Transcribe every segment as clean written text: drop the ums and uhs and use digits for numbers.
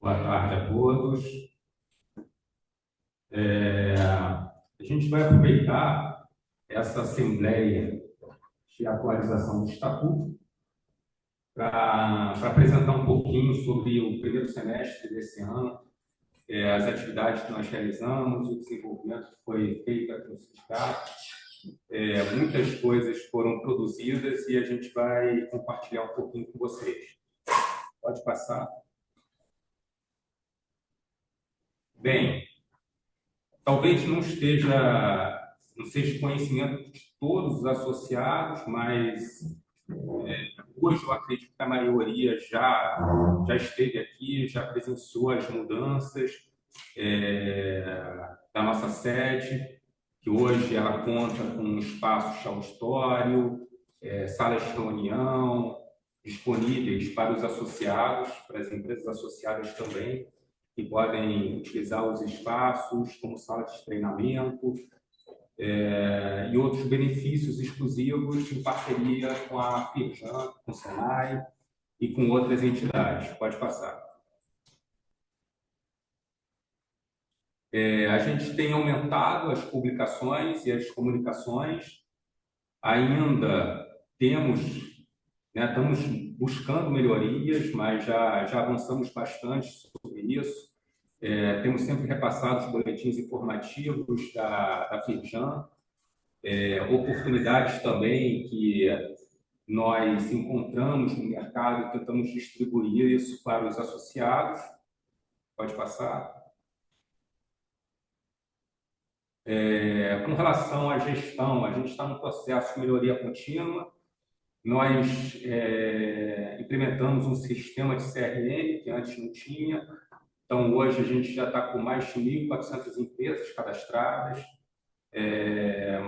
Boa tarde a todos. A gente vai aproveitar essa assembleia de atualização do Estatuto para apresentar um pouquinho sobre o primeiro semestre desse ano, as atividades que nós realizamos, o desenvolvimento que foi feito aqui no sindicato. Muitas coisas foram produzidas e a gente vai compartilhar um pouquinho com vocês. Pode passar. Bem, talvez não seja conhecimento de todos os associados, mas hoje eu acredito que a maioria já esteve aqui, já presenciou as mudanças da nossa sede, que hoje ela conta com um espaço auditório, salas de reunião, disponíveis para os associados, para as empresas associadas também, que podem utilizar os espaços como sala de treinamento, e outros benefícios exclusivos em parceria com a Firjan, com o Senai e com outras entidades. Pode passar. A gente tem aumentado as publicações e as comunicações. Ainda estamos buscando melhorias, mas já avançamos bastante sobre isso. Temos sempre repassado os boletins informativos da Firjan, oportunidades também que nós encontramos no mercado e tentamos distribuir isso para os associados. Pode passar. Com relação à gestão, a gente está no processo de melhoria contínua. Nós implementamos um sistema de CRM que antes não tinha. Então, hoje a gente já está com mais de 1.400 empresas cadastradas,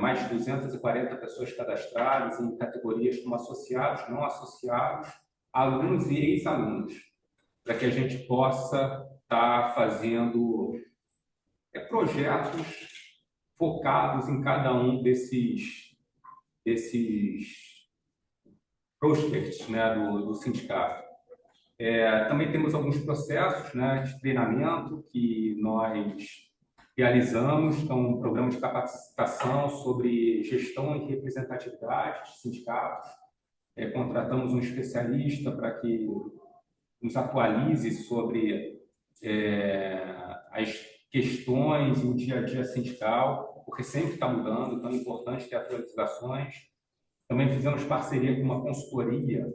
mais de 240 pessoas cadastradas em categorias como associados, não associados, alunos e ex-alunos, para que a gente possa estar fazendo projetos focados em cada um desses prospects, né, do sindicato. Também temos alguns processos, né, de treinamento que nós realizamos, então, um programa de capacitação sobre gestão e representatividade de sindicatos. Contratamos um especialista para que nos atualize sobre as questões e o dia a dia sindical, porque sempre está mudando, então é importante ter atualizações. Também fizemos parceria com uma consultoria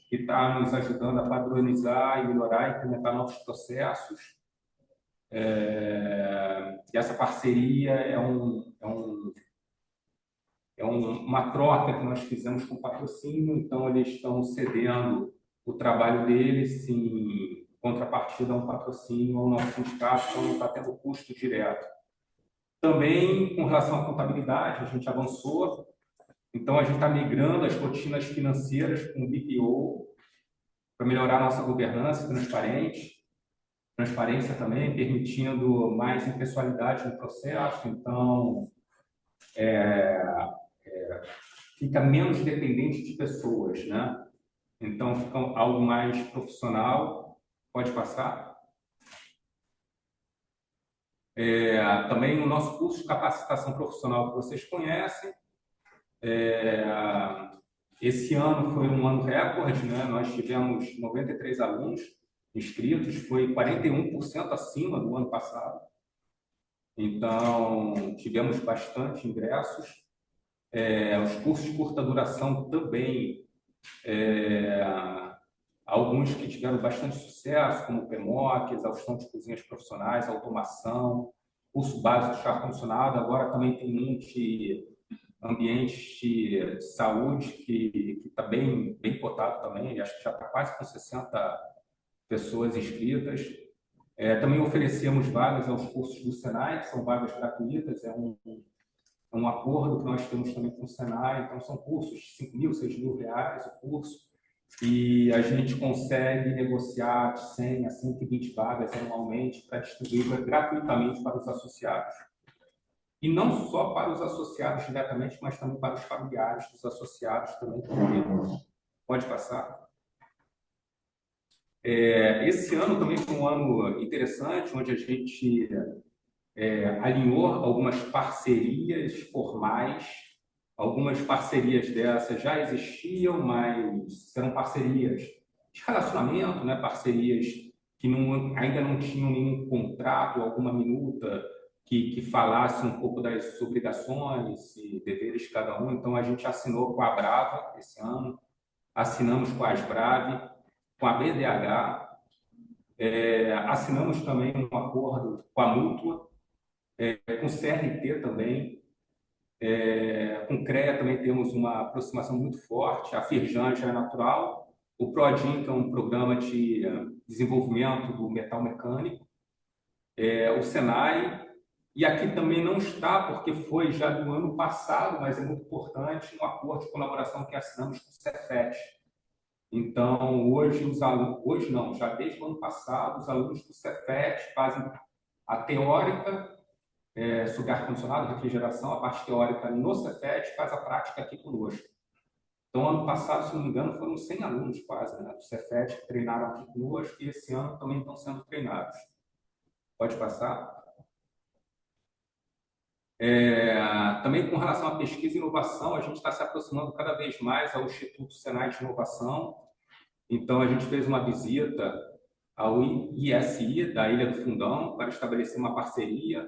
que está nos ajudando a padronizar e melhorar e implementar novos processos. E essa parceria é uma troca que nós fizemos com patrocínio, então eles estão cedendo o trabalho deles em contrapartida a um patrocínio ao nosso sindicato, então não está tendo custo direto. Também, com relação à contabilidade, a gente avançou, então a gente está migrando as rotinas financeiras com o BPO para melhorar a nossa governança transparência também, permitindo mais impessoalidade no processo, então fica menos dependente de pessoas, né? Então fica algo mais profissional. Pode passar. Também o nosso curso de capacitação profissional que vocês conhecem. Esse ano foi um ano recorde, né? Nós tivemos 93 alunos inscritos, foi 41% acima do ano passado. Então, tivemos bastante ingressos. Os cursos de curta duração também, alguns que tiveram bastante sucesso, como o PMOC, exaustão de cozinhas profissionais, automação, curso básico de ar-condicionado. Agora também tem um de ambientes de saúde, que está bem cotado também, acho que já está quase com 60 pessoas inscritas. Também oferecemos vagas aos cursos do Senai, que são vagas gratuitas, é um acordo que nós temos também com o Senai, então são cursos de R$ 5.000, R$ 6.000 o curso, e a gente consegue negociar de 100 a 120 vagas anualmente para distribuir gratuitamente para os associados. E não só para os associados diretamente, mas também para os familiares dos associados também. Pode passar. Esse ano também foi um ano interessante, onde a gente alinhou algumas parcerias formais. Algumas parcerias dessas já existiam, mas eram parcerias de relacionamento, né? Parcerias que ainda não tinham nenhum contrato, alguma minuta que falasse um pouco das obrigações e deveres de cada um. Então, a gente assinou com a Brava esse ano, assinamos com a Asbrave, com a BDH, assinamos também um acordo com a Mútua, com o CRT também, com o CREA também temos uma aproximação muito forte, a Firjan já é natural, o PRODIN, que é um programa de desenvolvimento do metal mecânico, o SENAI, e aqui também não está, porque foi já do ano passado, mas é muito importante, um acordo de colaboração que assinamos com o Cefet. Então, hoje, hoje não, já desde o ano passado, os alunos do Cefet fazem a teórica sobre ar-condicionado, refrigeração, a parte teórica no Cefet, faz a prática aqui conosco. Então, ano passado, se não me engano, foram 100 alunos quase, né, do Cefet que treinaram aqui conosco e esse ano também estão sendo treinados. Pode passar. Também com relação à pesquisa e inovação, a gente está se aproximando cada vez mais ao Instituto Senai de Inovação. Então, a gente fez uma visita ao ISI da Ilha do Fundão para estabelecer uma parceria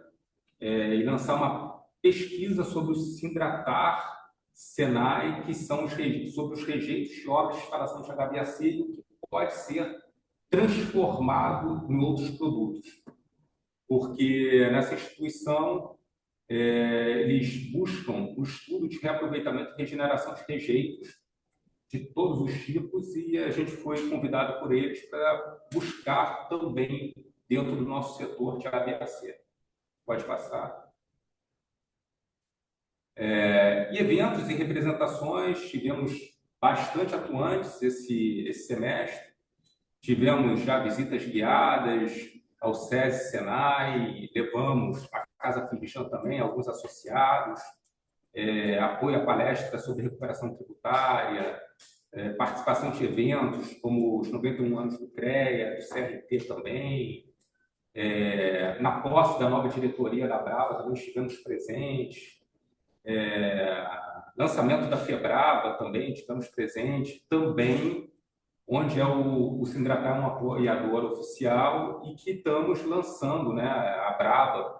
e lançar uma pesquisa sobre o Sindratar Senai, que são sobre os rejeitos de obras de instalação de HVAC e o que pode ser transformado em outros produtos. Porque nessa instituição eles buscam o estudo de reaproveitamento e regeneração de rejeitos de todos os tipos e a gente foi convidado por eles para buscar também dentro do nosso setor de HVAC. Pode passar. E eventos e representações, tivemos bastante atuantes esse semestre. Tivemos já visitas guiadas ao SESI, Senai, levamos a Casa Firjan também, alguns associados, apoio a palestras sobre recuperação tributária, participação de eventos como os 91 anos do CREA, do CRT também. Na posse da nova diretoria da Brava também estivemos presentes. Lançamento da Febrava também estivemos presentes. Também, onde o Sindratar é um apoiador oficial e que estamos lançando, né, a Brava,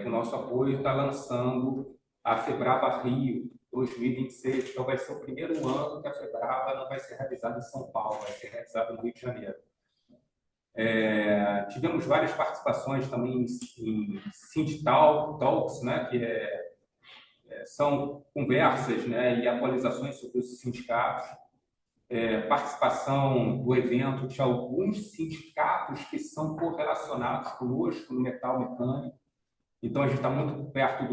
com o nosso apoio, está lançando a Febrava Rio 2026, então vai ser o primeiro ano que a Febrava não vai ser realizada em São Paulo, vai ser realizada no Rio de Janeiro. Tivemos várias participações também em Sinditalks, né, que são conversas, né, e atualizações sobre os sindicatos, participação do evento de alguns sindicatos que são correlacionados conosco no metal mecânico. Então, a gente está muito perto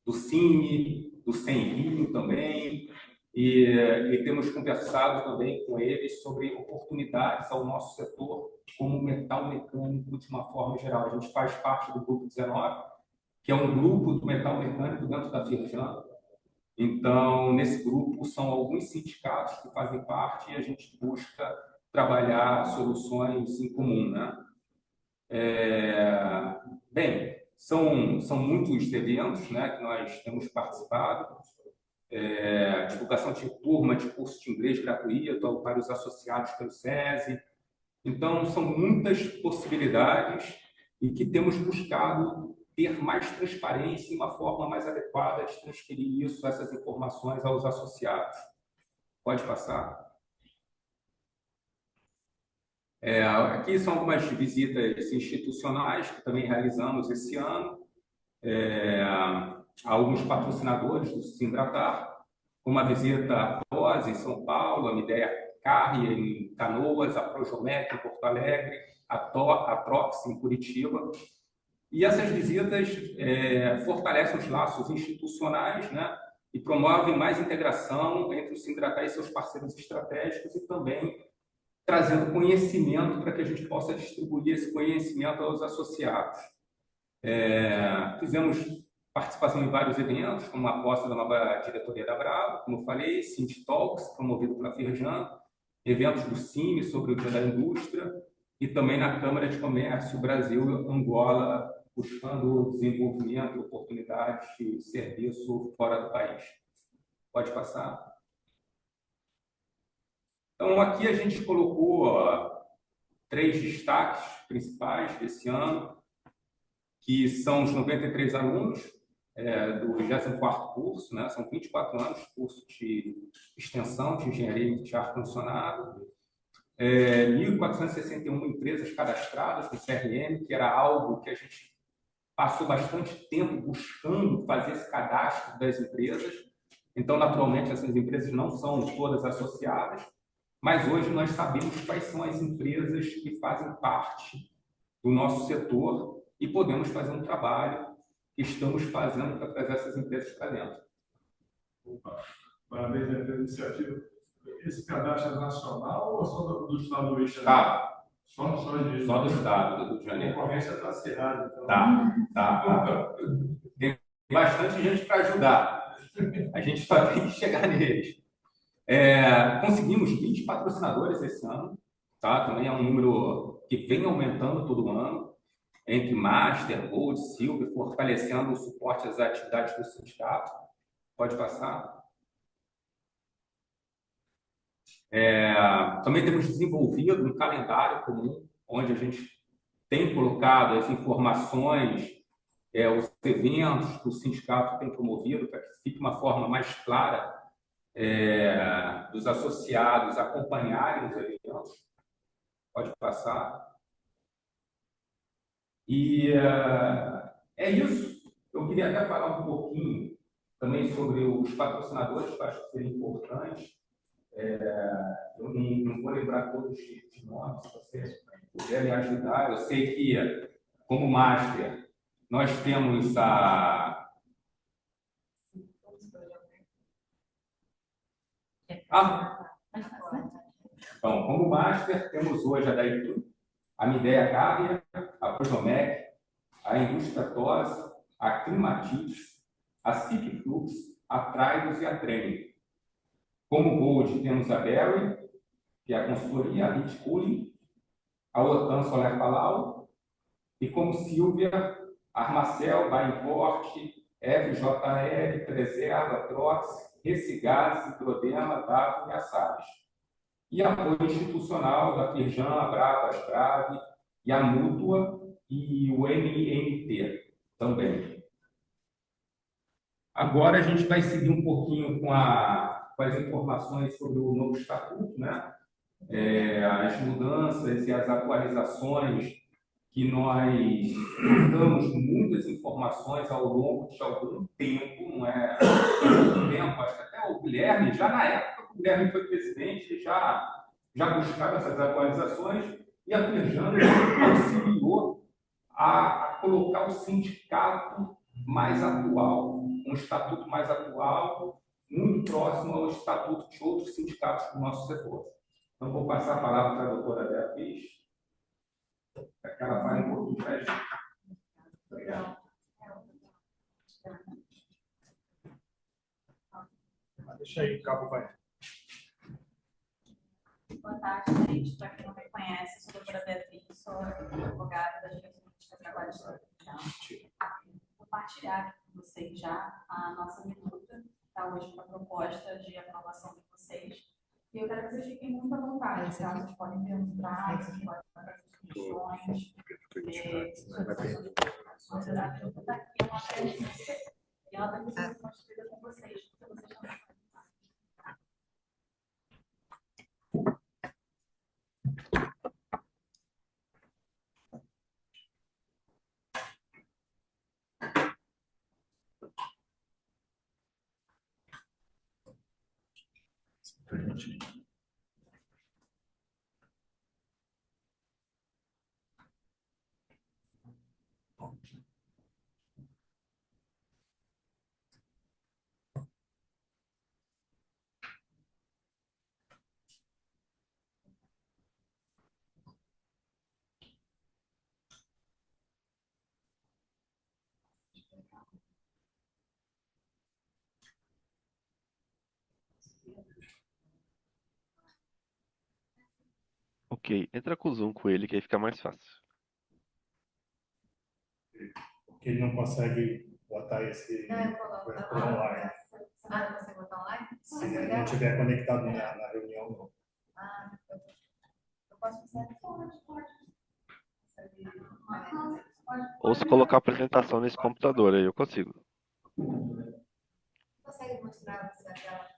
do Cine, do Senrio também, e temos conversado também com eles sobre oportunidades ao nosso setor como metal mecânico de uma forma geral. A gente faz parte do Grupo 19, que é um grupo do metal mecânico dentro da Firjan. Então, nesse grupo, são alguns sindicatos que fazem parte e a gente busca trabalhar soluções em comum, né? Bem, são muitos eventos, né, que nós temos participado. Divulgação de turma de curso de inglês gratuito para os associados pelo SESI. Então, são muitas possibilidades e que temos buscado ter mais transparência e uma forma mais adequada de transferir essas informações aos associados. Pode passar. Aqui são algumas visitas institucionais que também realizamos esse ano. Alguns patrocinadores do Sindratar, como a visita à TOS em São Paulo, a Midea Carri em Canoas, a Projomec em Porto Alegre, a Trox em Curitiba. E essas visitas fortalecem os laços institucionais, né, e promovem mais integração entre o Sindratar e seus parceiros estratégicos e também trazendo conhecimento para que a gente possa distribuir esse conhecimento aos associados. Fizemos participação em vários eventos, como a posse da nova diretoria da Brava, como eu falei, Cinti Talks, promovido pela Firjan, eventos do CIMI sobre o Dia da Indústria, e também na Câmara de Comércio Brasil-Angola, buscando desenvolvimento, oportunidades de serviço fora do país. Pode passar. Então, aqui a gente colocou 3 destaques principais desse ano, que são os 93 alunos do 24º curso, né? São 24 anos de curso de extensão de engenharia de ar-condicionado, 1.461 empresas cadastradas no CRM, que era algo que a gente passou bastante tempo buscando fazer esse cadastro das empresas. Então, naturalmente, essas empresas não são todas associadas, mas hoje nós sabemos quais são as empresas que fazem parte do nosso setor e podemos fazer um trabalho que estamos fazendo para trazer essas empresas para dentro. Parabéns pela iniciativa. Esse cadastro é nacional ou só do Estado do Rio de Janeiro? Tá. Só do Estado do Rio de Janeiro. A concorrência está acirrada. Então... Tá. Tem bastante gente para ajudar. A gente só tem que chegar neles. Conseguimos 20 patrocinadores esse ano. Tá? Também é um número que vem aumentando todo ano, entre Master, Gold, Silver, fortalecendo o suporte às atividades do sindicato. Pode passar. Também temos desenvolvido um calendário comum, onde a gente tem colocado as informações, os eventos que o sindicato tem promovido, para que fique uma forma mais clara dos associados acompanharem os eventos. Pode passar. E é isso. Eu queria até falar um pouquinho também sobre os patrocinadores, que eu acho que seria importante. Eu não vou lembrar todos de nomes, se vocês puderem ajudar. Eu sei que, como Master, nós temos Então, como Master, temos hoje a Daitu, a Midea Carrier, a Prozomec, a Indústria Tosa, a Climatix, a Cipflux, a Traidos e a Trem. Como Gold, temos a Berry, que é a consultoria, a Heat Cooling, a OTAN Solar Palau, e como Silvia, Armacel, Baimport, FJL, Preserva, Trox, Recigás, Hidrodema, Davo e Assabes. E apoio institucional da Firjan, a Brava, a Asprave, e a Mútua e o MMT também. Agora a gente vai seguir um pouquinho com as informações sobre o novo estatuto, né? As mudanças e as atualizações que nós damos muitas informações ao longo de algum tempo, não é muito tempo, acho que até o Guilherme, já na época que o Guilherme foi presidente, já buscava essas atualizações, e a Firjan auxiliou a colocar o sindicato mais atual, um estatuto mais atual, muito próximo ao estatuto de outros sindicatos do nosso setor. Então, vou passar a palavra para a doutora Beatriz, para que ela fale um pouquinho para a gente. Obrigado. Deixa aí, o cabo vai. Boa tarde, gente. Para quem não me conhece, sou a doutora Beatriz, sou advogada da Justiça Trabalhista. Vou compartilhar com vocês já a nossa minuta, tá? Hoje uma proposta de aprovação de vocês. E eu quero que vocês fiquem muito à vontade, tá? Vocês podem perguntar, vocês podem fazer sugestões, está aqui uma premissa e ela vai ser construída com vocês, porque vocês estão. Ok, entra com o Zoom com ele que aí fica mais fácil. Porque ele não consegue botar esse Não, eu coloco. online. Você não consegue botar online? Se não estiver conectado na reunião, não. Ah, eu posso fazer pode. Ou se colocar a apresentação nesse computador, aí eu consigo. Consegue mostrar o seu tela?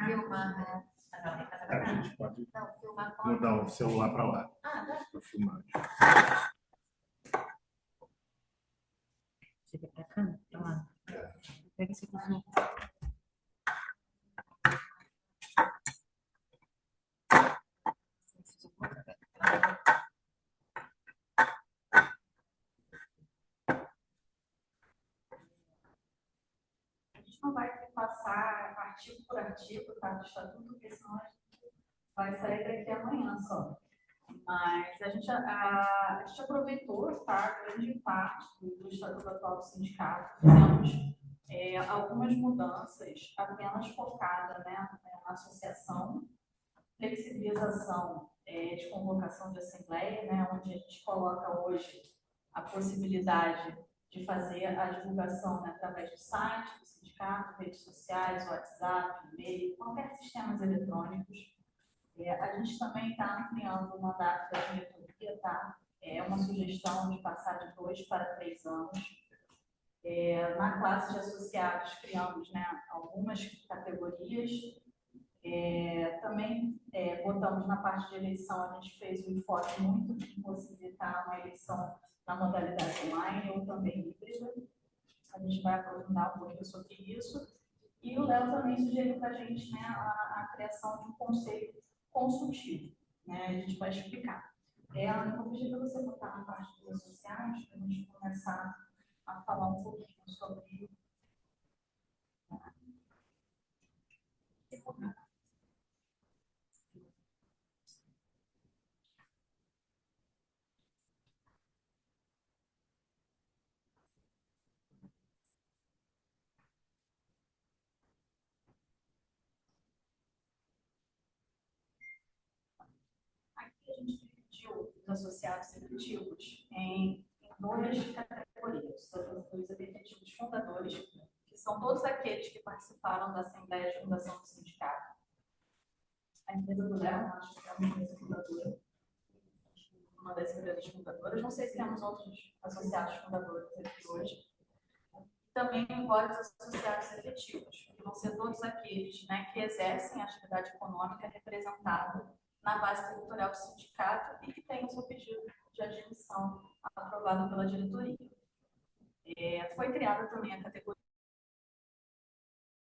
Filmar, né? A gente pode Não, filmar com. mudar o celular para lá, Ah, dá. para filmar. Chega pra cá, pra lá. Pega esse aqui. A gente não vai passar artigo por artigo, tá, do estatuto, porque senão vai sair daqui amanhã só. Mas a gente aproveitou, tá, grande parte do estatuto atual do sindicato. Fizemos algumas mudanças apenas focadas, né, na associação, flexibilização de convocação de assembleia, né, onde a gente coloca hoje a possibilidade de fazer a divulgação, né, através do site do sindicato, redes sociais, WhatsApp, e-mail, qualquer sistemas eletrônicos. A gente também está ampliando o mandato da diretoria, tá? É uma sugestão de passar de 2 para 3 anos. Na classe de associados, criamos, né, algumas categorias. Também botamos na parte de eleição, a gente fez um enfoque muito em possibilitar uma eleição na modalidade online ou também híbrida. A gente vai aprofundar um pouquinho sobre isso. E o Léo também sugeriu para a gente, né, a criação de um conselho consultivo. Né? A gente vai explicar. Eu vou pedir para você botar na parte dos associados, para a gente começar a falar um pouquinho sobre. Aqui a gente dividiu os associados efetivos em 2 categorias. Os efetivos fundadores, que são todos aqueles que participaram da Assembleia de Fundação do Sindicato. A empresa do Léo, acho que é uma empresa fundadora, uma das empresas fundadoras. Não sei se temos outros associados fundadores aqui hoje. Também vários associados efetivos, que vão ser todos aqueles, né, que exercem a atividade econômica representada na base territorial do sindicato e que têm o seu pedido de admissão aprovado pela diretoria. Foi criada também a categoria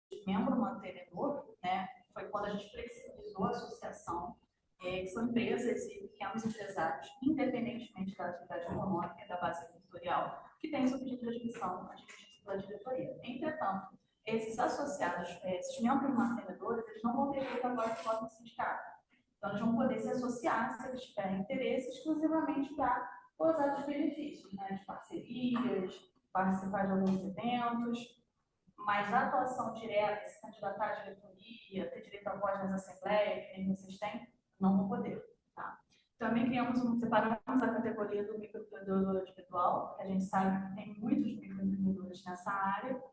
de membro mantenedor, né, foi quando a gente flexibilizou a associação, que são empresas e pequenos empresários, independentemente da atividade econômica e da base territorial, que têm o seu pedido de admissão admitido pela diretoria. Entretanto, esses associados, esses membros mantenedores, eles não vão ter direito a voto no sindicato. Então, eles vão poder se associar, se eles tiverem interesse, exclusivamente para gozar dos benefícios, né, de parcerias, participar de alguns eventos, mas a atuação direta, se candidatar à diretoria, ter direito à voz nas assembleias, que nem vocês têm, não vão poder. Tá? Também separamos a categoria do microempreendedor individual, que a gente sabe que tem muitos microempreendedores nessa área,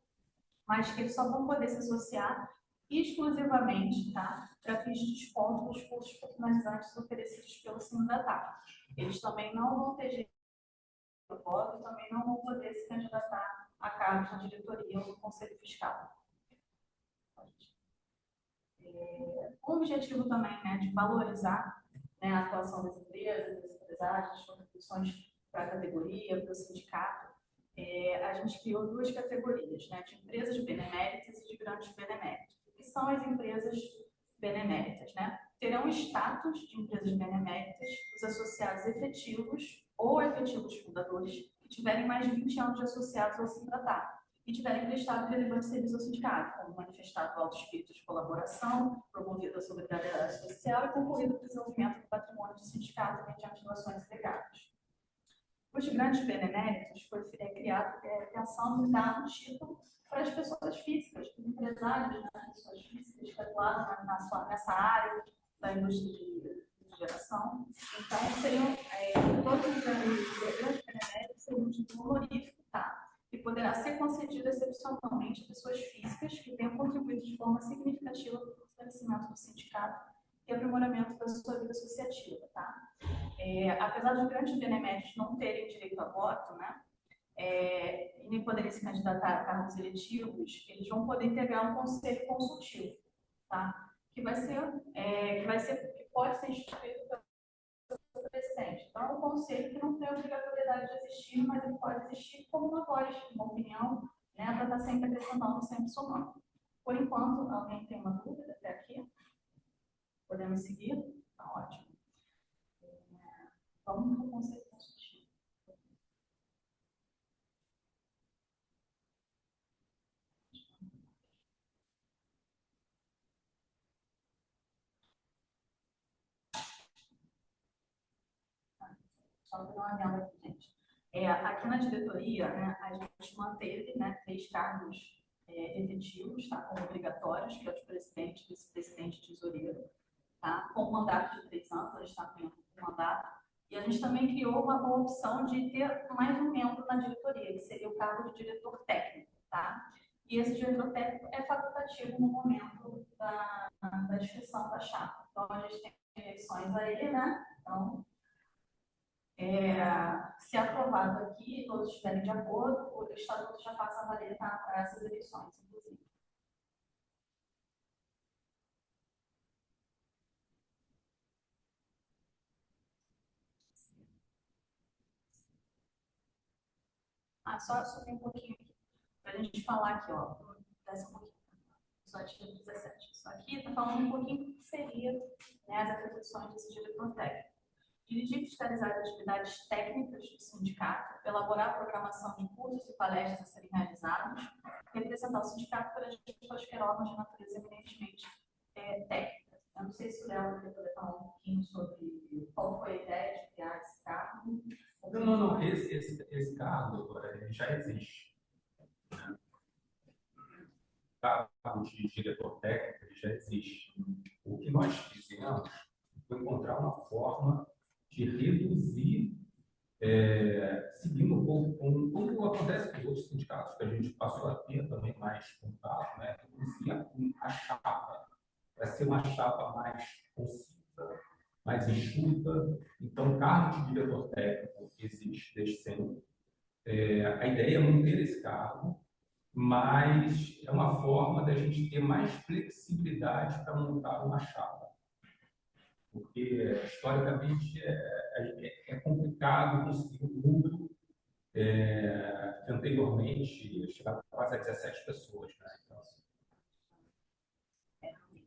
mas que eles só vão poder se associar exclusivamente, tá, para fins de desconto dos cursos profissionalizantes oferecidos pelo sindicato. Eles também não vão ter direito ao voto e também não vão poder se candidatar a cargos na diretoria ou no conselho fiscal. O objetivo também, né, de valorizar, né, a atuação das empresas, dos empresários, as contribuições para a categoria, para o sindicato, a gente criou 2 categorias, né, de empresas beneméritas e de grandes beneméritos. O que são as empresas beneméritas? Né? Terão status de empresas beneméritas os associados efetivos ou efetivos fundadores que tiverem mais de 20 anos de associados ao sindicato e tiverem prestado relevante serviço ao sindicato, como manifestado o alto espírito de colaboração, promovido a solidariedade social e concorrido ao desenvolvimento do patrimônio do sindicato mediante doações e legados. Os grandes beneméritos foi criado pensando em dar um título para as pessoas físicas, os empresários, né, pessoas físicas que atuavam nessa área da indústria de geração. Então, seriam todos os grandes beneméritos seriam de título honorífico, tá? E poderá ser concedido excepcionalmente a pessoas físicas que tenham contribuído de forma significativa para o fortalecimento do sindicato e aprimoramento da sua vida associativa, tá? Apesar dos grandes beneméritos não terem direito a voto, né? E nem poderem se candidatar a cargos eletivos, eles vão poder integrar um conselho consultivo, tá? Que pode ser instituído pelo presidente. Então, é um conselho que não tem obrigatoriedade de existir, mas ele pode existir como uma voz, uma opinião, né, para estar sempre acrescentando, sempre somando. Por enquanto, alguém tem uma dúvida até aqui? Podemos seguir? Tá ótimo. Vamos para o conselho consultivo. Só para dar uma olhada aqui, gente. Aqui na diretoria, né, a gente manteve, né, 3 cargos efetivos, tá, como obrigatórios, que é o de presidente, vice-presidente e tesoureiro, tá, com mandato de 3 anos, a gente está com mandato. E a gente também criou uma opção de ter mais um membro na diretoria, que seria o cargo de diretor técnico, tá? E esse diretor técnico é facultativo no momento da inscrição da chapa. Então, a gente tem eleições aí, né? Então, se aprovado aqui, todos estiverem de acordo, o estatuto já passa a valer, tá, para essas eleições, inclusive. Só subir um pouquinho aqui, para a gente falar aqui, ó, desce um pouquinho, só artigo 17. Isso aqui está falando um pouquinho do que seria, né, as atribuições desse diretor técnico. Dirigir e fiscalizar as atividades técnicas do sindicato, elaborar a programação de cursos e palestras a serem realizados, representar o sindicato perante quaisquer órgãos de natureza eminentemente técnica. Eu não sei se o Léo vai poder falar um pouquinho sobre qual foi a ideia de criar esse cargo. Não. Esse cargo já existe. Né? O cargo de diretor técnico já existe. O que nós fizemos foi encontrar uma forma de reduzir, seguindo um pouco como acontece com os outros sindicatos, que a gente passou a ter também mais contato, né? Reduzir a chapa, para ser uma chapa mais concisa, mais enxuta. Então, o cargo de diretor técnico existe desde sempre. A ideia é manter esse cargo, mas é uma forma da gente ter mais flexibilidade para montar uma chapa. Porque, historicamente, é complicado conseguir um número que anteriormente chegava quase a 17 pessoas. Né? Então, assim,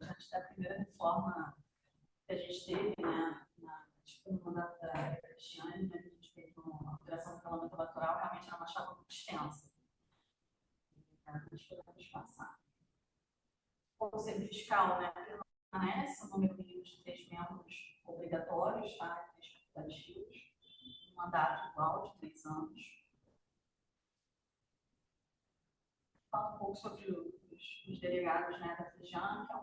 antes da primeira reforma que a gente teve, né, no mandato da Cristiane, né, a gente fez uma alteração do parlamento eleitoral, realmente era uma chapa muito extensa. Nós podemos passar. O Conselho Fiscal, né, permanece um número mínimo de 3 membros obrigatórios, tá, 3 facultativos, um mandato igual de 3 anos. Fala um pouco sobre os delegados, né, da FEJAM, que é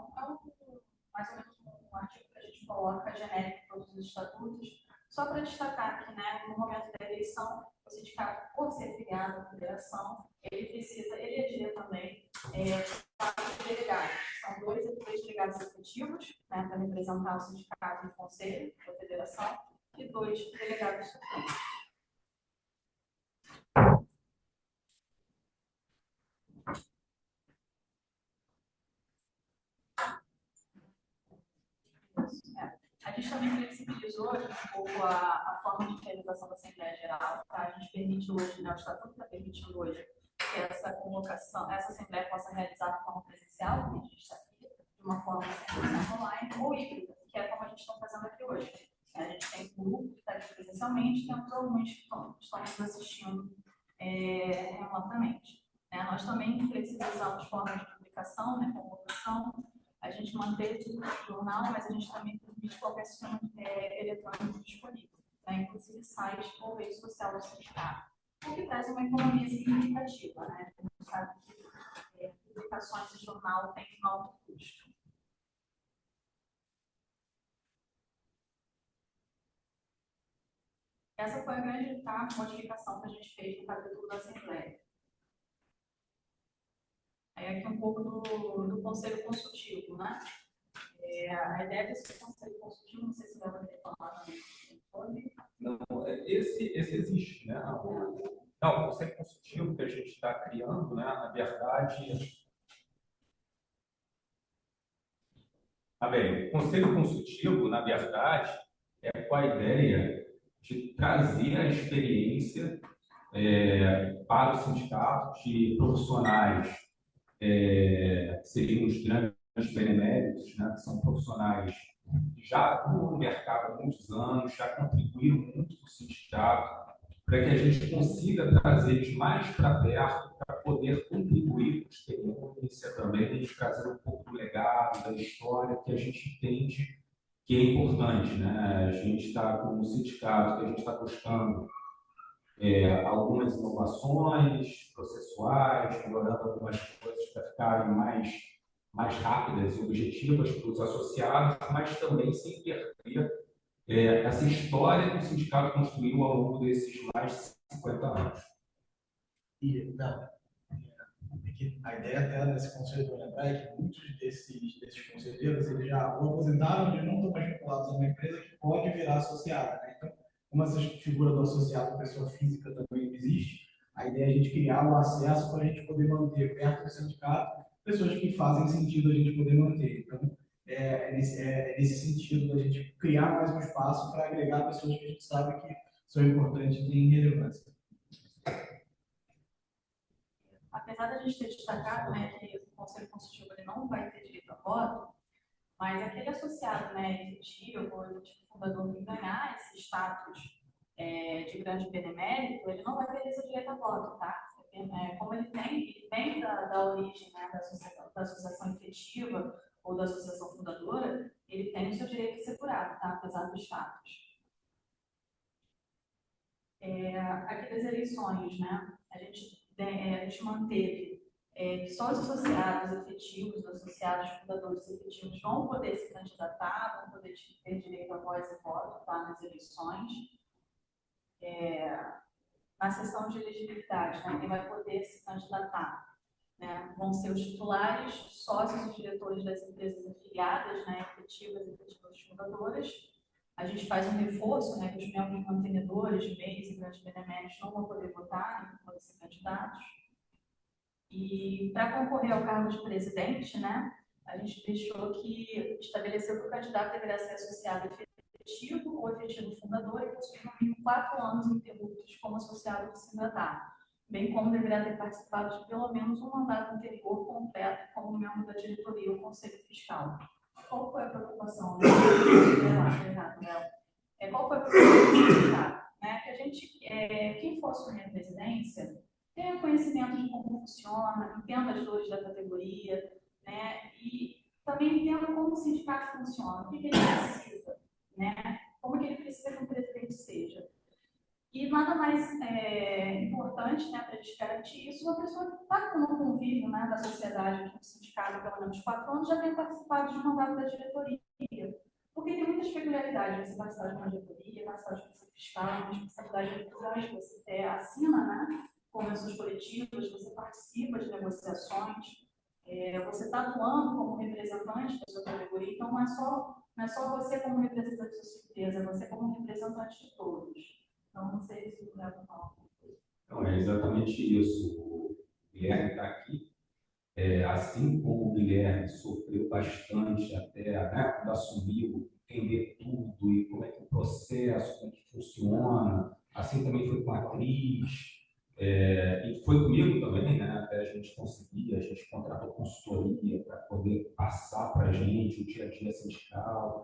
mais ou menos um artigo que a gente coloca genérico em todos os estatutos, só para destacar que, né, no momento da eleição, o sindicato, por ser filiado à federação, ele eleger também de delegados. São 2 e 3 delegados efetivos, né, para representar o sindicato no conselho da federação, e 2 delegados suplentes. A gente também flexibilizou um pouco a forma de realização da Assembleia Geral. Tá? A gente permite hoje, né, o Estatuto está permitindo hoje que essa convocação, essa Assembleia possa realizar de forma presencial, como a gente está aqui, de uma forma 100% online, ou híbrida, que é como a gente está fazendo aqui hoje. A gente tem um grupo que está aqui presencialmente, temos alguns que estão nos assistindo remotamente. Nós também flexibilizamos formas de publicação, né, convocação. A gente manteve o jornal, mas a gente também permite qualquer sistema eletrônico disponível, né? Inclusive site ou rede social do sindicato, o que traz uma economia significativa. Né? A gente sabe que publicações de jornal têm um alto custo. Essa foi a grande modificação que a gente fez no capítulo da Assembleia. Aí aqui um pouco do Conselho Consultivo, né? A ideia desse Conselho Consultivo, não sei se vai poder falar também. Não, esse existe, né? Não, o Conselho Consultivo que a gente está criando, né? Na verdade, o Conselho Consultivo, na verdade, é com a ideia de trazer a experiência para o sindicato de profissionais, seriam os grandes beneméritos, né, que são profissionais que já atuam no mercado há muitos anos, já contribuíram muito para o sindicato, para que a gente consiga trazer eles mais para perto, para poder contribuir com a experiência também, trazer um pouco do legado, da história, que a gente entende que é importante, né? A gente está com um sindicato que a gente está buscando algumas inovações processuais, melhorando algumas coisas para ficarem mais rápidas e objetivas para os associados, mas também sem perder essa história que o sindicato construiu ao longo desses mais de 50 anos. A ideia até desse conselho do lembrar é que muitos desses conselheiros eles já ou aposentaram, eles não estão mais vinculados a uma empresa que pode virar associada, né? Então, como essa figura do associado, pessoa física, também existe, a ideia é a gente criar um acesso para a gente poder manter perto do sindicato pessoas que fazem sentido a gente poder manter. Então, é nesse sentido da gente criar mais um espaço para agregar pessoas que a gente sabe que são importantes e têm relevância. Apesar da gente ter destacado, né, que o Conselho Consultivo ele não vai ter direito a voto, mas aquele associado, né, efetivo ou efetivo fundador que ganhar esse status de grande benemérito, ele não vai ter esse direito a voto, tá? Como ele vem da origem, né, da associação efetiva ou da associação fundadora, ele tem o seu direito assegurado, tá? Apesar do status. Aqui das eleições, né, a gente manteve que só os associados efetivos, os associados fundadores efetivos vão poder se candidatar, vão poder ter direito a voz e voto, tá, nas eleições. Na sessão de elegibilidade, né, quem vai poder se candidatar, né, vão ser os titulares, sócios e diretores das empresas afiliadas, né, efetivas fundadoras. A gente faz um reforço, né, que os membros mantenedores, MEIs e grandes beneméritos não vão poder votar, né, não podem ser candidatos. E para concorrer ao cargo de presidente, né, a gente deixou que estabeleceu que o candidato deverá ser associado efetivo ou efetivo fundador e possuir no mínimo 4 anos ininterruptos como associado do sindicato, bem como deverá ter participado de pelo menos um mandato anterior completo como membro da diretoria ou conselho fiscal. Qual foi a preocupação? Qual foi a preocupação do sindicato? Que a gente, quem for assumir a presidência, tenha conhecimento de como funciona, entenda as dores da categoria, né? E também entenda como o sindicato funciona, o que ele precisa, né? Como que ele precisa que o presidente seja. E nada mais importante, né, para a gente garantir isso, uma pessoa que está no convívio, né, da sociedade, aqui no sindicato, pelo menos 4 anos, já tem participado de mandato da diretoria. Porque tem muitas peculiaridades, você participar de uma diretoria, participar de uma fiscal, uma responsabilidade muito grande, você assina, né, convenções coletivas, você participa de negociações, você está atuando como representante da sua categoria, então não é só você como representante da sua empresa, é você como representante de todos. Então, não sei se o Léo falar. Então, é exatamente isso. O Guilherme está aqui. Assim como o Guilherme sofreu bastante até, né, quando assumiu, entender tudo e como é que o processo, como é que funciona, assim também foi com a Cris, e foi comigo também, né, até a gente conseguir, a gente contratou consultoria para poder passar para a gente o dia a dia sindical.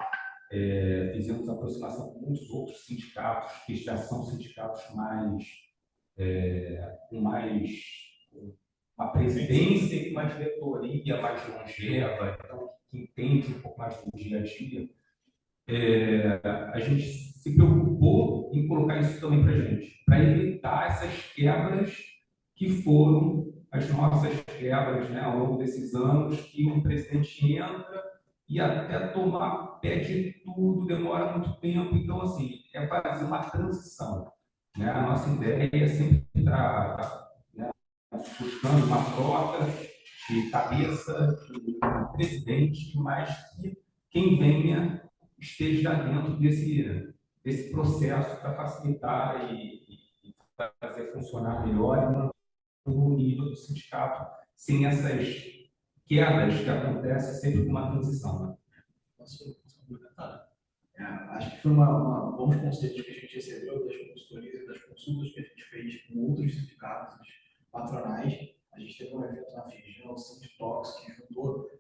Fizemos aproximação com muitos outros sindicatos, que já são sindicatos com uma presidência e uma diretoria mais longeva, então, que entende um pouco mais do dia a dia. A gente se preocupou em colocar isso também para a gente, para evitar essas quebras que foram as nossas quebras, né, ao longo desses anos, que o presidente entra e até tomar pé de tudo tudo, demora muito tempo. Então, assim, é fazer uma transição, né? A nossa ideia é sempre estar, né, buscando uma troca de cabeça, de presidente, mas que quem venha esteja dentro desse processo para facilitar e fazer funcionar melhor o nível do sindicato, sem essas quedas que acontecem sempre com uma transição, né? Posso complementar? Acho que foi bons conselhos que a gente recebeu das consultorias e das consultas que a gente fez com outros sindicatos patronais. A gente teve um evento na Feijão, o Sinditox, que juntou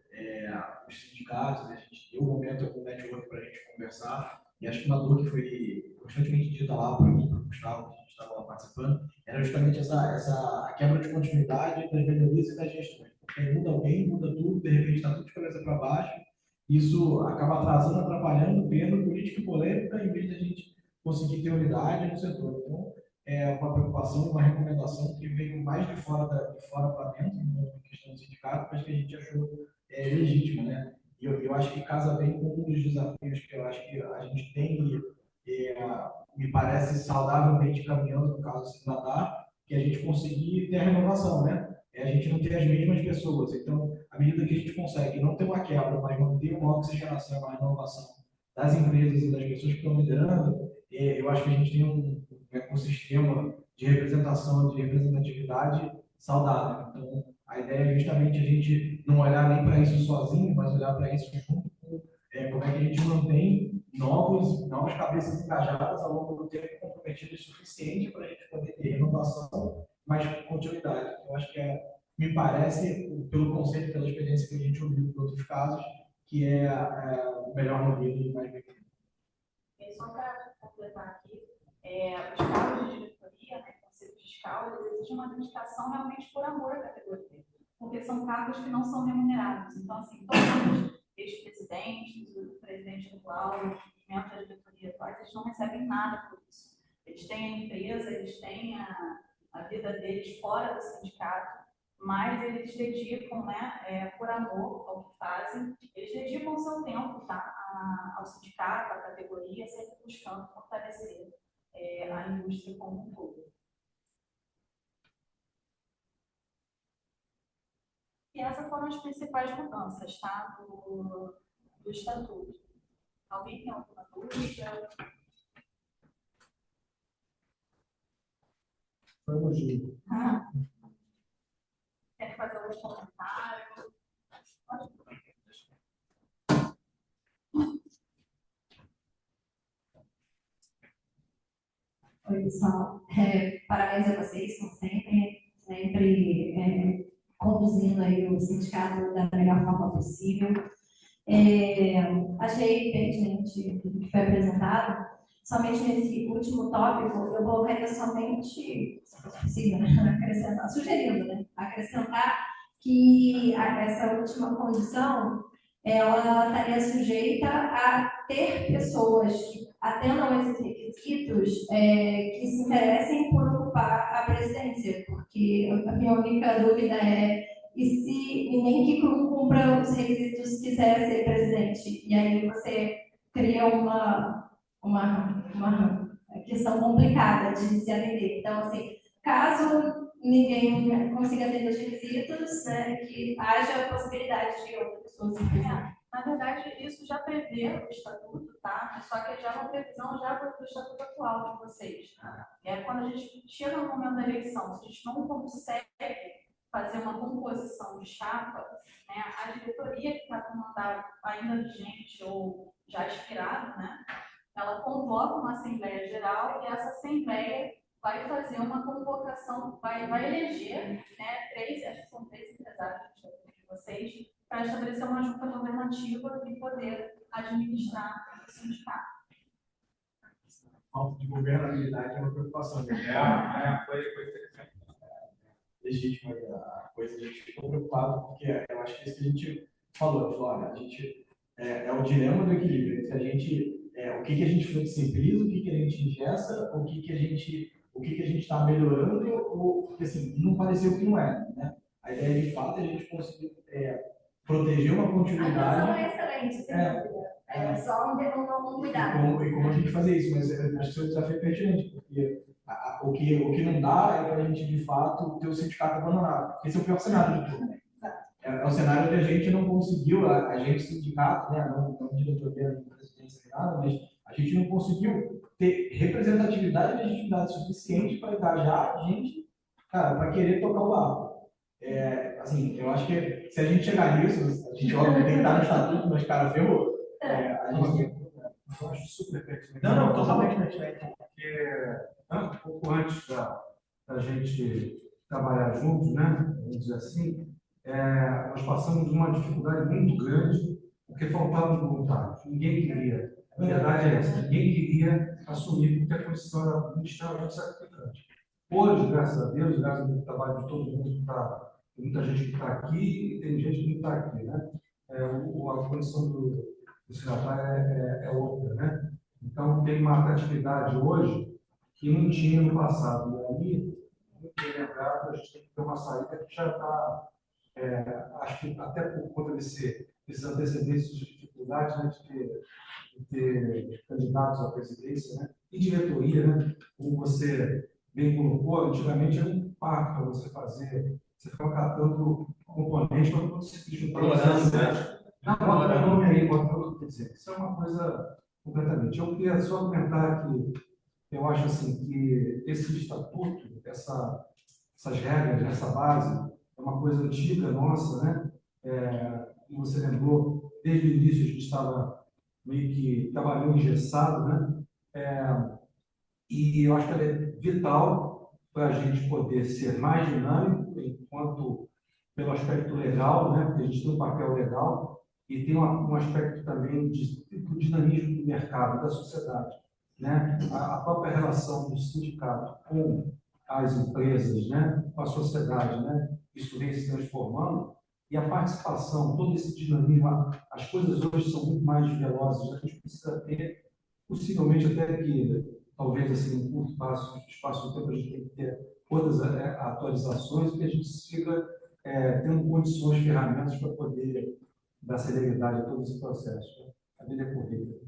os sindicatos, a gente deu um momento com o network para a gente conversar. E acho que uma dor que foi constantemente dita lá para mim, para o Gustavo, que a gente estava lá participando, era justamente a quebra de continuidade das melhorias e das gestões. Porque muda alguém, muda tudo, de repente está tudo de cabeça para baixo. Isso acaba atrasando, atrapalhando, criando política e polêmica, em vez de a gente conseguir ter unidade no setor. Então, é uma preocupação, uma recomendação que veio mais de fora para dentro, na questão do sindicato, mas que a gente achou legítima, né? E eu acho que casa bem com um dos desafios que eu acho que a gente tem, me parece saudavelmente caminhando no caso do Sinatar, que a gente conseguir ter a renovação, né? A gente não ter as mesmas pessoas. Então, à medida que a gente consegue não ter uma quebra, mas manter uma oxigenação, uma renovação das empresas e das pessoas que estão liderando, eu acho que a gente tem um ecossistema de representação, de representatividade saudável. Então, a ideia é justamente a gente não olhar nem para isso sozinho, mas olhar para isso junto com como é que a gente mantém novas cabeças engajadas ao longo do tempo, comprometidas o suficiente para a gente poder ter renovação, mas com continuidade. Eu acho que me parece, pelo conceito, pela experiência que a gente ouviu em outros casos, que é o melhor modelo e mais bem. Só para completar aqui, os cargos de diretoria, né, conselho fiscal, eles exigem uma dedicação realmente por amor à categoria, porque são cargos que não são remunerados. Então, assim, todos os ex-presidentes, o presidente atual, os membros da diretoria atuais, eles não recebem nada por isso. Eles têm a empresa, eles têm a vida deles fora do sindicato, mas eles dedicam, né, por amor ao que fazem, eles dedicam o seu tempo, tá, ao sindicato, à categoria, sempre buscando fortalecer a indústria como um todo. E essas foram as principais mudanças, tá, do estatuto. Alguém tem alguma dúvida? Vamos ver. Quer fazer algum comentário? Oi, pessoal. Parabéns a vocês, como sempre conduzindo aí o sindicato da melhor forma possível. Achei pertinente o que foi apresentado. Somente nesse último tópico, eu colocaria somente, se fosse possível, né, acrescentar que essa última condição, ela estaria sujeita a ter pessoas que atendam esses requisitos que se interessem por ocupar a presidência, porque a minha única dúvida e se ninguém que cumpra os requisitos quiser ser presidente? E aí você cria uma questão complicada de se atender. Então, assim, caso ninguém consiga atender os requisitos, né, que haja a possibilidade de outra pessoa se presentar. Na verdade, isso já prevê o estatuto, tá? Só que já é uma previsão já do estatuto atual de vocês. Quando a gente chega no momento da eleição, se a gente não consegue fazer uma composição de chapa, né, a diretoria que está com o mandato ainda vigente ou já expirado, né, ela convoca uma Assembleia Geral e essa Assembleia vai fazer uma convocação, vai eleger, né, acho que são 3 empresários de vocês, para estabelecer uma junta governativa e poder administrar o sindicato. Falta de governabilidade é uma preocupação. Foi interessante. Legítima a coisa, a gente ficou preocupado, porque eu acho que isso que a gente falou, olha, a gente é o dilema do equilíbrio entre a gente, o que a gente flexibiliza, o que a gente ingessa, o que a gente está melhorando, ou porque assim, não pareceu que não é, né? A ideia de fato é a gente conseguir proteger uma continuidade. A intenção é excelente, sem dúvida. É só um cuidado. E como a gente fazer isso, mas eu acho que o desafio é pertinente, porque o que não dá é para a gente, de fato, ter o sindicato abandonado. Esse é o pior cenário de tudo. É o cenário onde a gente não conseguiu, a gente, sindicato, né, não diretoria, não presidência, nada, mas a gente não conseguiu ter representatividade e legitimidade suficiente para engajar a gente, cara, para querer tocar o barco. Assim, eu acho que se a gente chegar nisso, a gente óbvio tem que estar no estatuto, mas, cara, ferrou. A gente Eu acho super pertinente. não, totalmente pertinente. Porque um pouco antes da gente trabalhar juntos, né, vamos dizer assim, nós passamos uma dificuldade muito grande, porque faltavam voluntários. Ninguém queria. A verdade é essa, ninguém queria assumir, porque a condição era muito extremamente sacrificante. Hoje, graças a Deus, graças ao trabalho de todo mundo que está, tem muita gente que está aqui e tem gente que não está aqui, né? A condição do signatário é outra, né? Então, tem uma atratividade hoje que não tinha no passado. E aí, muito bem lembrado, a gente tem que ter uma saída que já está, acho que até por conta desses antecedentes de dificuldade, né, de ter candidatos à presidência, né, e diretoria, né, como você bem colocou, antigamente era um parto para você fazer, você ficava catando componentes para você juntar os assets. Bota o nome aí, bota o que dizer. Isso é uma coisa completamente. Eu queria só comentar que eu acho assim que esse estatuto, essas regras, essa base, é uma coisa antiga nossa, né? Como você lembrou, desde o início a gente estava meio que trabalhando engessado, né? E eu acho que ela é vital para a gente poder ser mais dinâmico, enquanto pelo aspecto legal, né? Porque a gente tem um papel legal, e tem um aspecto também do dinamismo do mercado, da sociedade, né? A própria relação do sindicato com as empresas, né? Com a sociedade, né? Isso vem se transformando, e a participação, todo esse dinamismo, as coisas hoje são muito mais velozes, a gente precisa ter, possivelmente até que, talvez assim, em curto espaço de tempo, a gente tem que ter outras atualizações, que a gente siga tendo condições, ferramentas para poder dar celeridade a todo esse processo. A vida é corrida.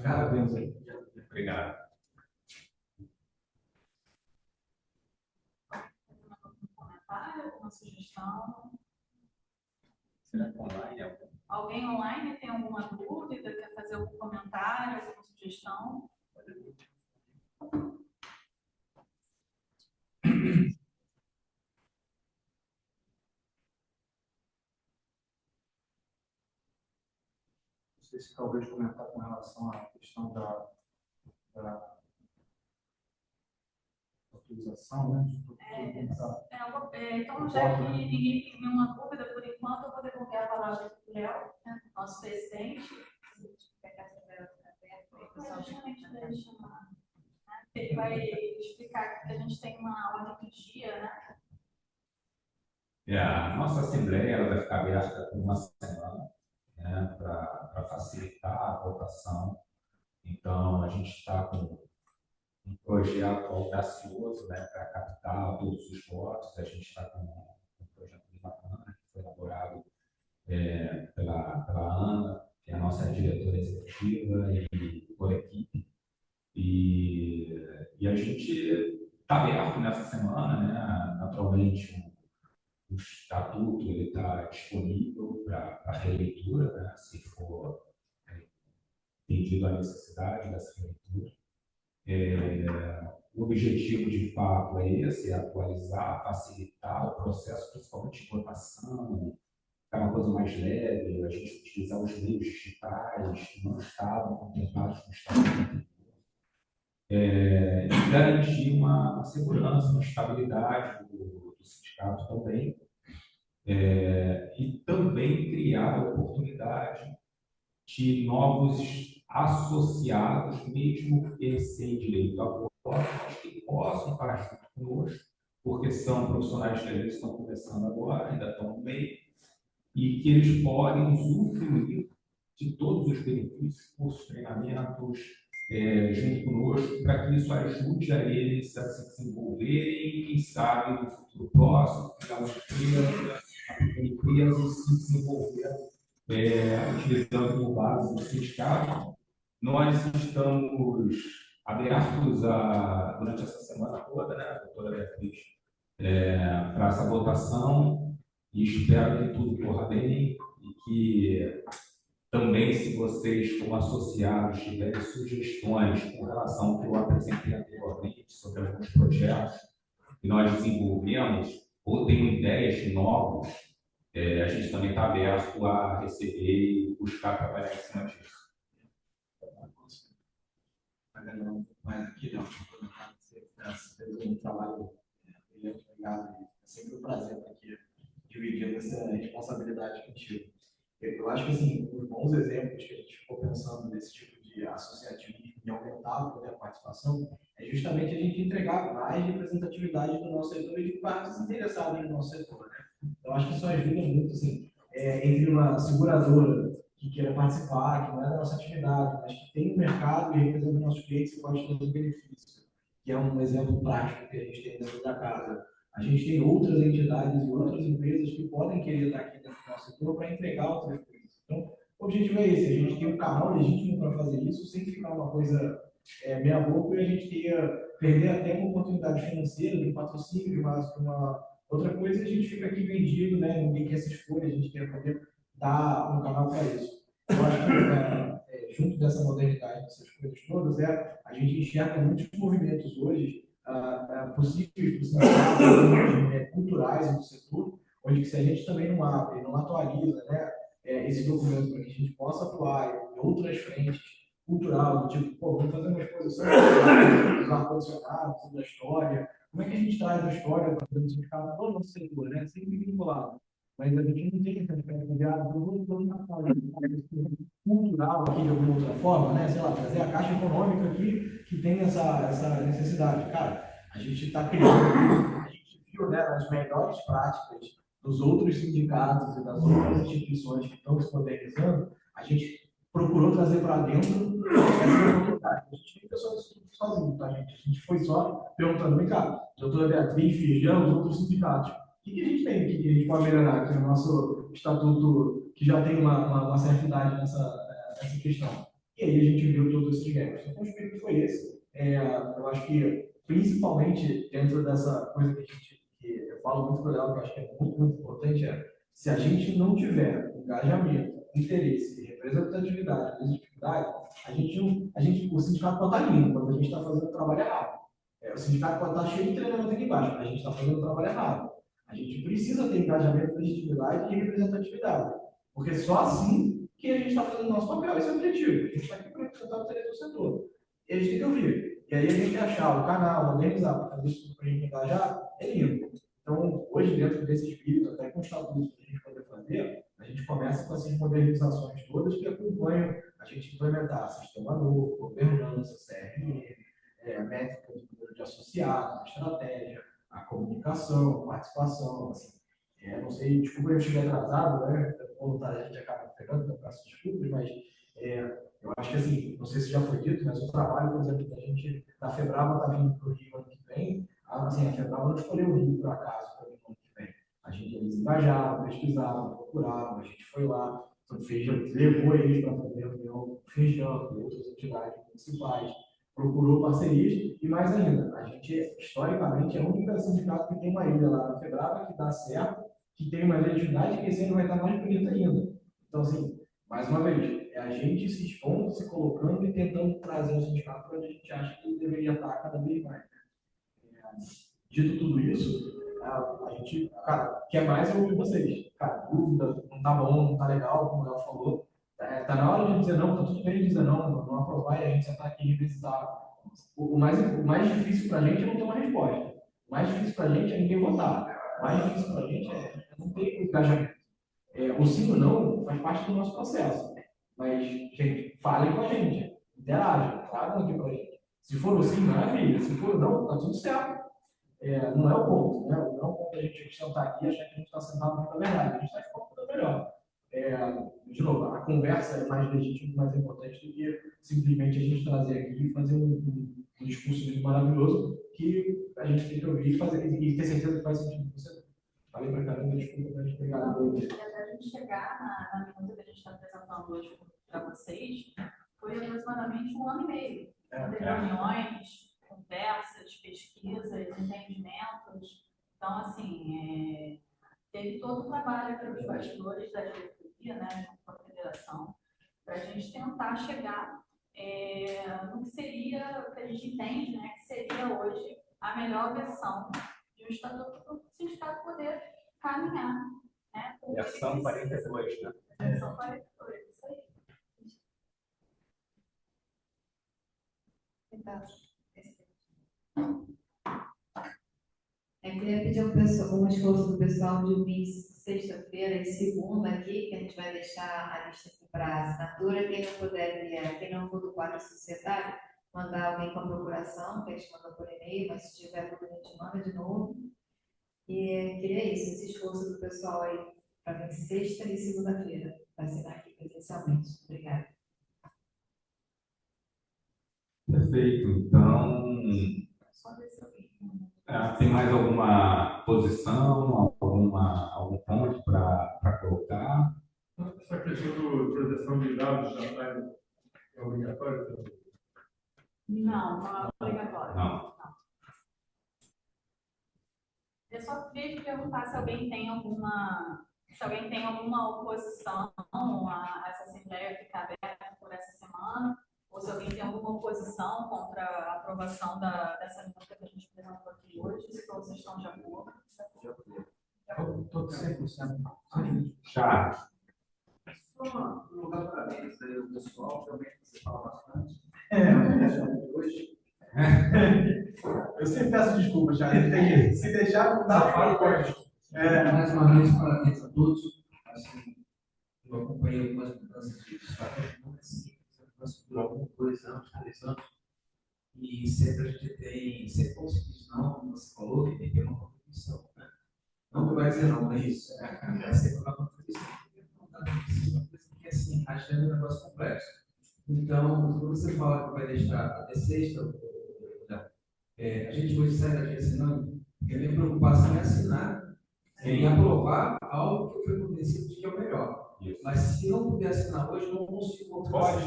Parabéns aí. Obrigado. Um comentário, alguma sugestão? Será que online? Alguém online tem alguma dúvida, quer fazer algum comentário, alguma sugestão? Não sei se talvez comentar com relação à questão da autorização, né? Então, já que ninguém tem nenhuma dúvida, por enquanto, eu vou devolver a palavra para o Léo, né, nosso presidente. Ele vai explicar que a gente tem uma ordem do dia, né? A nossa Assembleia ela vai ficar aberta por uma semana, né, para facilitar a votação. Então, a gente está com um projeto audacioso, né, para captar todos os votos. A gente está com um projeto bem bacana, que foi elaborado pela Ana, que é a nossa diretora executiva, e por equipe. E a gente está aberto nessa semana, né? Naturalmente, o estatuto está disponível para releitura, né, se for entendido a necessidade dessa releitura. O objetivo, de fato, é esse: atualizar, facilitar o processo, principalmente de votação, ficar uma coisa mais leve, a gente utilizar os meios digitais que não estavam contemplados no estatuto. E garantir uma segurança, uma estabilidade do sindicato também, e também criar a oportunidade de novos associados, mesmo que sem direito a voto, mas que possam estar junto conosco, porque são profissionais que eles estão começando agora, ainda estão no meio, e que eles podem usufruir de todos os benefícios, cursos, treinamentos, junto conosco, para que isso ajude a eles a se desenvolverem e, quem sabe, no futuro próximo, criar uma empresa e se desenvolver utilizando como base o sindicato. Nós estamos abertos durante essa semana toda, né, doutora Beatriz, para essa votação, e espero que tudo corra bem e que também, se vocês, como associados, tiverem sugestões com relação ao que eu apresentei anteriormente sobre alguns projetos que nós desenvolvemos, ou tenham ideias novas, a gente também está aberto a receber e buscar trabalhar em cima disso. Mais aqui, né? Você fez um trabalho brilhante, obrigado. É sempre um prazer estar aqui dividindo essa responsabilidade contigo. Eu acho que, assim, os bons exemplos que a gente ficou pensando nesse tipo de associativismo e aumentar o poder da participação é justamente a gente entregar mais representatividade do nosso setor e de partes interessadas no nosso setor, né? Eu acho que isso ajuda muito, assim, entre uma seguradora que queira participar, que não é da nossa atividade, mas que tem um mercado e representa os nossos clientes e pode ter um benefício, que é um exemplo prático que a gente tem dentro da casa. A gente tem outras entidades e outras empresas que podem querer estar aqui dentro do nosso setor para entregar outras coisas. Então, o objetivo é esse, a gente tem um canal legítimo para fazer isso, sem ficar uma coisa meia boca, e a gente perder até uma oportunidade financeira, de um patrocínio, de uma outra coisa, e a gente fica aqui vendido, né? Ninguém quer essa escolha, a gente quer poder dar um canal para isso. Eu acho que, junto dessa modernidade, dessas coisas todas, a gente enxerga muitos movimentos hoje possíveis culturais do setor, onde se a gente também não abre, não atualiza, né, esse documento para que a gente possa atuar em outras frentes cultural, do tipo, vamos fazer uma exposição dos ar-condicionados, da história, como é que a gente traz a história para o sindicato todo o nosso setor, né, sempre vinculado. Mas a gente não tem essa criado cultural aqui de alguma outra forma, né? Sei lá, trazer a Caixa Econômica aqui que tem essa necessidade. Cara, a gente está criando, a gente viu, né, as melhores práticas dos outros sindicatos e das outras instituições que estão se modernizando, a gente procurou trazer para dentro essa oportunidade. A gente tem pessoas sozinhos, tá, gente? A gente foi só perguntando, vem cá, doutora Beatriz, Feijão, os outros sindicatos. O que a gente tem aqui que a gente pode melhorar aqui no nosso estatuto, que já tem uma certa idade nessa questão? E aí a gente viu todos esses gaps. Então, o espírito foi esse. Eu acho que, principalmente dentro dessa coisa que eu falo muito com o Léo, que eu acho que é muito, muito importante, se a gente não tiver engajamento, interesse, representatividade, legitimidade, o sindicato pode estar lindo quando a gente está fazendo o trabalho errado. O sindicato pode estar cheio de treinamento aqui embaixo, mas a gente está fazendo o trabalho errado. A gente precisa ter engajamento, legitimidade e representatividade, porque só assim que a gente está fazendo o nosso papel. Esse é o objetivo. A gente está aqui para representar o interesse do setor. E a gente tem que ouvir. E aí a gente achar o canal, organizar para fazer isso para a gente engajar, é lindo. Então, hoje, dentro desse espírito, até com os estatutos que a gente poder fazer, a gente começa com essas modernizações todas que acompanham a gente implementar sistema novo, governança, CRM, métrica de número de associados, estratégia, a comunicação, a participação, assim. Não sei, desculpa eu estiver atrasado, né? Voluntário a gente acaba pegando, então peço desculpas, mas eu acho que, assim, não sei se já foi dito, mas o trabalho, por exemplo, da FEBRAVA está vindo para o Rio ano que vem. Assim, a FEBRAVA não escolheu o Rio por acaso para o ano que vem. Eles engajaram, pesquisaram, procuraram, a gente foi lá, levou eles para fazer reunião, Feijão, outras entidades municipais, procurou parcerias e, mais ainda, a gente, historicamente, é o único sindicato que tem uma ilha lá na FEBRAVA que dá certo, que tem uma legitimidade e que esse ano vai estar mais bonito ainda. Então, assim, mais uma vez, é a gente se expondo, se colocando e tentando trazer o sindicato para onde a gente acha que ele deveria estar cada vez mais. Dito tudo isso, a gente, cara, quer mais ouvir vocês. Cara, dúvida, não tá bom, não tá legal, como o Léo falou. Tá na hora de dizer não, tá tudo bem de dizer não aprovar e a gente já tá aqui revisitar. O mais difícil pra gente é não ter uma resposta. O mais difícil pra gente é ninguém votar. O mais difícil pra gente é não ter engajamento. O sim ou não faz parte do nosso processo. Mas, gente, falem com a gente, interajam, tragam aqui pra gente. Se for o sim, maravilha. Se for o não, tá tudo certo. Não é o ponto, né? Não é o ponto da gente sentar aqui e achar que a gente está sentado na verdade. A gente está explicando melhor. De novo, a conversa é mais legítima, mais importante do que simplesmente a gente trazer aqui e fazer um discurso muito maravilhoso que a gente tem que ouvir e ter certeza que faz sentido para você. Falei para caramba, desculpa, mas obrigado. gente chegar na minuta que a gente está apresentando hoje para vocês, foi aproximadamente 1 ano e meio. Entre reuniões, conversas, pesquisas, entendimentos. Então, assim, teve todo o trabalho aqui nos bastidores da diretoria, né, junto com a federação, para a gente tentar chegar no que seria, o que a gente entende, né, que seria hoje a melhor versão de um estatuto para o sindicato poder caminhar. Né, Versão 42, né? Versão 42, isso aí. Então, eu queria pedir um esforço do pessoal de vir sexta-feira e segunda aqui, que a gente vai deixar a lista aqui para assinatura. Quem não puder enviar, quem não for do quadro societário, mandar alguém com a procuração, que a gente manda por e-mail, mas se tiver dúvida, a gente manda de novo. E queria isso, esse esforço do pessoal aí para vir sexta e segunda-feira, para assinar aqui presencialmente. Obrigada. Perfeito. Então, Só desse aqui. tem mais alguma posição, algum ponto para colocar? Essa questão de proteção de dados já é obrigatória? Não, não é obrigatório. Não. Eu só queria perguntar se alguém tem alguma oposição a essa assembleia que está aberta por essa semana, ou se alguém tem alguma oposição contra a aprovação dessa minuta que a gente apresentou aqui hoje, se todos estão de acordo. Estou 100%. Charles. Só um lugar parabéns aí ao pessoal, também você fala bastante. Hoje. Eu sempre peço desculpas, já. Se deixar, não dá para falar. Mais uma vez, parabéns a todos. Assim, eu acompanhei algumas mudanças de estratégia, por alguns 2 anos, 3 anos. E sempre a gente tem, sempre conseguiu, não, como você falou, que tem que ter uma contribuição. Né? Não que vai dizer não, é isso. É sempre uma contribuição. Porque assim, a agenda é um negócio complexo. Então, quando você fala que vai deixar até sexta, a gente hoje sai da agência assinando, porque a minha preocupação é assinar e aprovar algo que foi conhecido de que é o melhor. Isso. Mas se não puder assinar hoje, não consigo. Pode.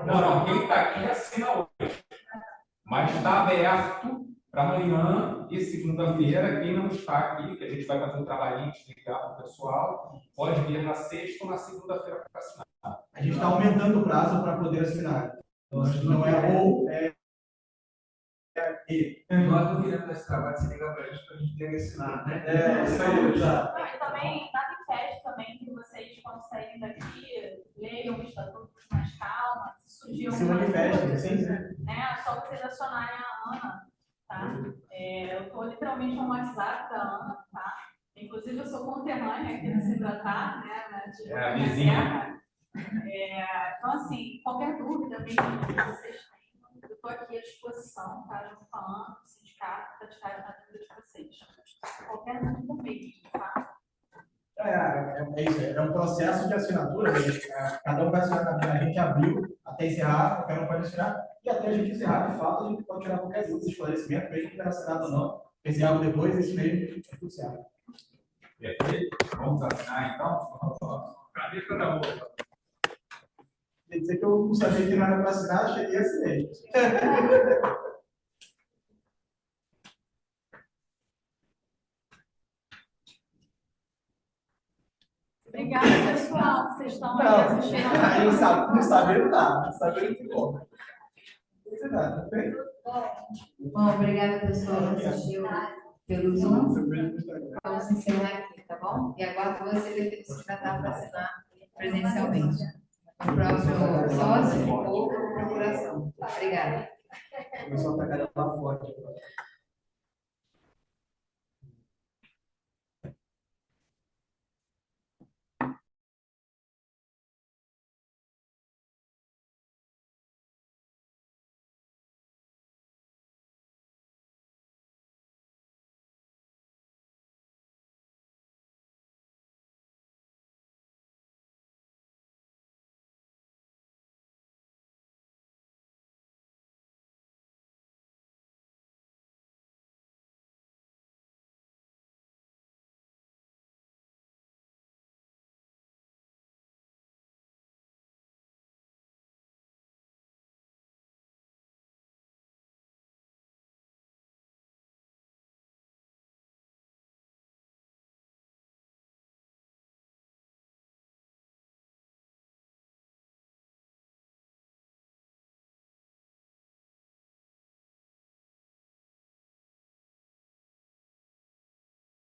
Não, quem está aqui assina hoje. Mas está aberto para amanhã e segunda-feira. Quem não está aqui, que a gente vai fazer um trabalhinho de explicar para o pessoal, pode vir na sexta ou na segunda-feira para assinar. A gente está aumentando o prazo para poder assinar. Então, não é ou, é e. Nós não viramos esse trabalho se ligar para a gente ter que assinar, né? Isso aí, já. E também, nada impede também que vocês, quando saírem daqui, leiam o estatuto com mais calma, se surgir Se alguma manifestem, dúvida, sim. né? É só vocês acionarem a Ana, tá? Eu estou literalmente no WhatsApp da Ana, tá? Inclusive, eu sou conterrânea aqui no Cibratar, né? Vizinha. Então, assim, qualquer dúvida mesmo que vocês tenham, eu estou aqui à disposição, tá? Junto com a Ana, do sindicato, para tirar a dúvida de vocês. Qualquer dúvida mesmo, tá? É isso, é um processo de assinatura, cada um vai assinar, a gente abriu até encerrar, qualquer um pode assinar, e até a gente encerrar, de fato, a gente pode tirar qualquer dúvida, esclarecimento, mesmo que tenha assinado ou não, esse algo depois, isso mesmo, é tudo certo. Perfeito? Vamos assinar então? Cadê cada um? Quer dizer que eu não sabia que não era para assinar, cheguei e assinei. Obrigada, pessoal. Vocês estão aí assistindo. Aí não saber não dá, não saber não tem como. Bom, obrigada, pessoal, que assistiu pelo Zoom. Vamos encerrar aqui, tá bom? E aguardo você que se tratar para assinar presencialmente. No próximo sócio ou procuração. Obrigada. Começou a pegar lá fora.